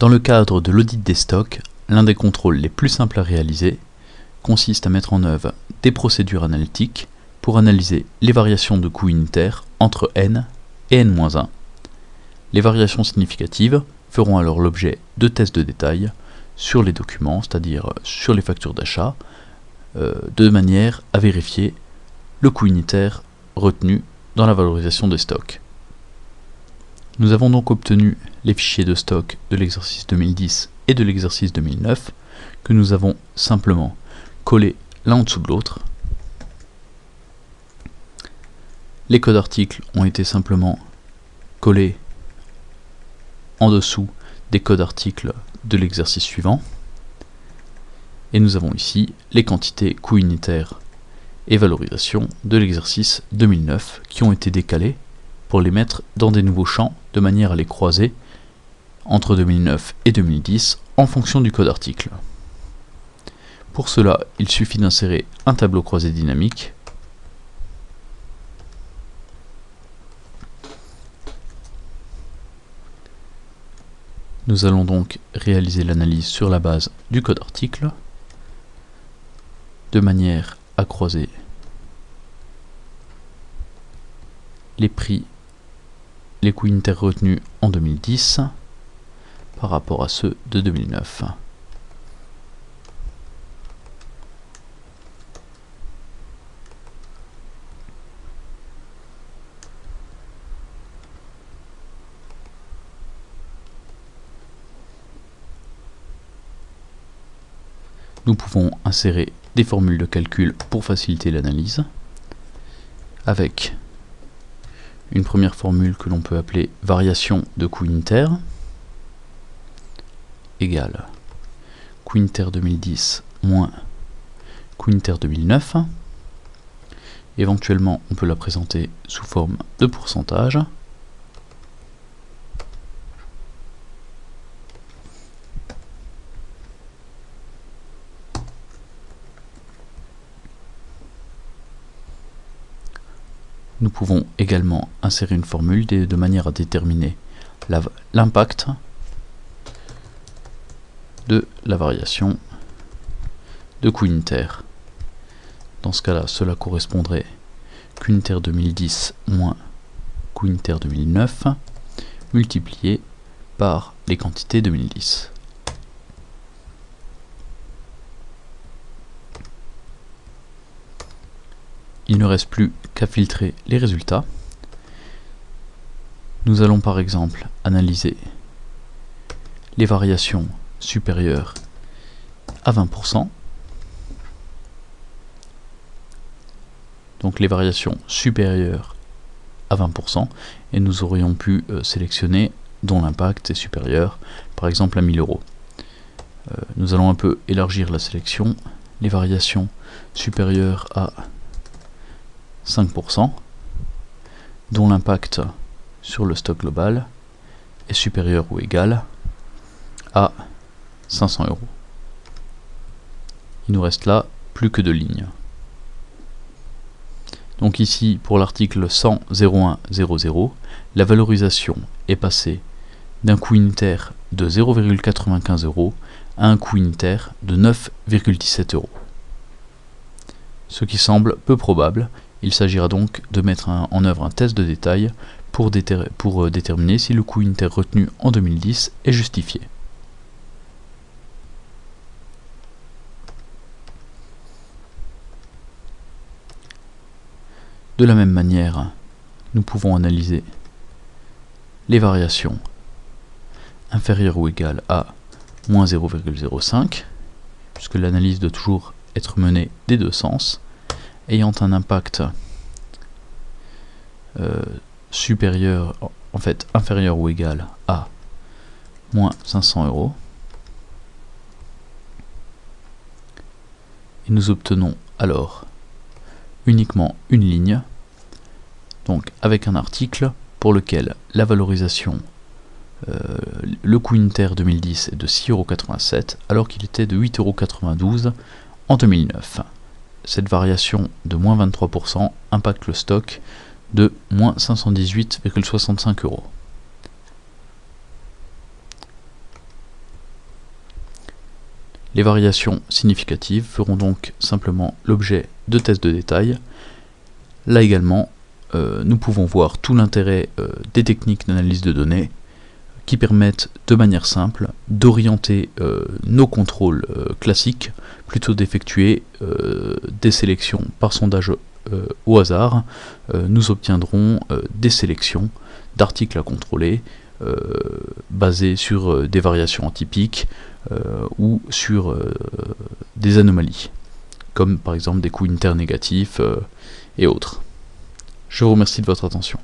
Dans le cadre de l'audit des stocks, l'un des contrôles les plus simples à réaliser consiste à mettre en œuvre des procédures analytiques pour analyser les variations de coûts unitaires entre n et n-1. Les variations significatives feront alors l'objet de tests de détail sur les documents, c'est-à-dire sur les factures d'achat, de manière à vérifier le coût unitaire retenu dans la valorisation des stocks. Nous avons donc obtenu les fichiers de stock de l'exercice 2010 et de l'exercice 2009 que nous avons simplement collés l'un en dessous de l'autre. Les codes articles ont été simplement collés en dessous des codes articles de l'exercice suivant. Et nous avons ici les quantités coûts unitaires et valorisation de l'exercice 2009 qui ont été décalés pour les mettre dans des nouveaux champs de manière à les croiser entre 2009 et 2010 en fonction du code article. Pour cela, il suffit d'insérer un tableau croisé dynamique Nous allons donc réaliser l'analyse sur la base du code article de manière à croiser les prix, les coûts unitaires retenus en 2010 par rapport à ceux de 2009. Nous pouvons insérer des formules de calcul pour faciliter l'analyse, avec une première formule que l'on peut appeler variation de coût unitaire égale coût unitaire 2010 moins coût unitaire 2009. Éventuellement, on peut la présenter sous forme de pourcentage. Nous pouvons également insérer une formule de manière à déterminer l'impact de la variation de coût unitaire. Dans ce cas-là, cela correspondrait coût unitaire 2010 moins coût unitaire 2009 multiplié par les quantités 2010. Il ne reste plus qu'à filtrer les résultats. Nous allons par exemple analyser les variations supérieures à 20%. Donc les variations supérieures à 20%, et nous aurions pu sélectionner dont l'impact est supérieur, par exemple à 1000 €. Nous allons un peu élargir la sélection. Les variations supérieures à 5%, dont l'impact sur le stock global est supérieur ou égal à 500 €. Il nous reste là plus que 2 lignes. Donc ici, pour l'article 100.01.00, la valorisation est passée d'un coût unitaire de 0,95 € à un coût unitaire de 9,17 €. Ce qui semble peu probable. Il s'agira donc de mettre en œuvre un test de détail pour déterminer si le coût unitaire retenu en 2010 est justifié. De la même manière, nous pouvons analyser les variations inférieures ou égales à moins 0,05, puisque l'analyse doit toujours être menée des deux sens, ayant un impact supérieur, en fait inférieur ou égal à moins 500 €. Et nous obtenons alors uniquement une ligne, donc avec un article pour lequel la valorisation, le coût unitaire 2010 est de 6,87 € alors qu'il était de 8,92 € en 2009. Cette variation de moins 23% impacte le stock de moins 518,65 €. Les variations significatives feront donc simplement l'objet de tests de détail. Là également, nous pouvons voir tout l'intérêt des techniques d'analyse de données qui permettent de manière simple d'orienter nos contrôles classiques plutôt d'effectuer des sélections par sondage au hasard. Nous obtiendrons des sélections d'articles à contrôler basées sur des variations atypiques ou sur des anomalies, comme par exemple des coûts unitaires négatifs et autres. Je vous remercie de votre attention.